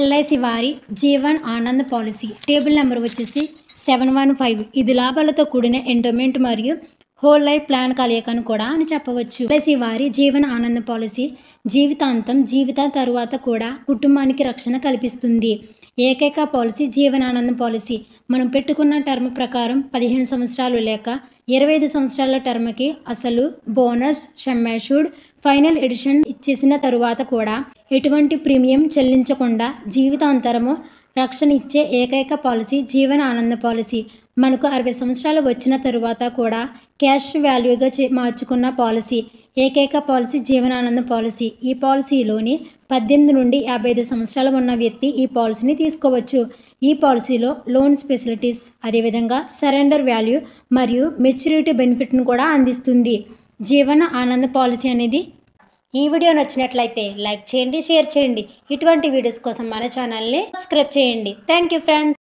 LIC వారి Jeevan Anand policy table number వచ్చేసి 715. ఇది లాభాలతో కూడిన ఎండోమెంట్ మరియు హోల్ లైఫ్ ప్లాన్ కలయికను కూడా అని చెప్పవచ్చు. ఎల్ఐసి వారి జీవన్ ఆనంద్ పాలసీ జీవితం తరువాత కూడా కుటుంబానికి రక్షణ కల్పిస్తుంది. ఏకైక పాలసీ జీవన్ ఆనంద్ పాలసీ. మనం పెట్టుకున్న టర్మ్ ప్రకారం 15 సంవత్సరాలు లేక 25 సంవత్సరాల టర్మ్కి అసలు, bonus, sum assured, final edition ఇచ్చేసిన తరువాత కూడా ఎటువంటి ప్రీమియం చెల్లించకుండా జీవితాంతరము రక్షణ ఇచ్చే ఏకైక పాలసీ జీవన్ ఆనంద్ పాలసీ. మనకు 60 సంవత్సరాలు వచ్చిన తరువాత కూడా క్యాష్ వాల్యూగా మార్చుకున్న పాలసీ ఏకైక పాలసీ జీవన్ ఆనంద్ పాలసీ. ఈ పాలసీలోని 18 నుండి 55 సంవత్సరాలు ఉన్న వ్యక్తి ఈ పాలసీని తీసుకోవచ్చు. ఈ పాలసీలో లోన్ ఫెసిలిటీస్, అదేవిధంగా సరెండర్ వాల్యూ మరియు మెచ్యూరిటీ బెనిఫిట్ను కూడా అందిస్తుంది. జీవన్ ఆనంద్ పాలసీ అనేది. ఈ వీడియో నచ్చినట్లయితే లైక్ చేయండి, షేర్ చేయండి. ఇటువంటి వీడియోస్ కోసం మన ఛానల్ని సబ్స్క్రైబ్ చేయండి. Thank you friends.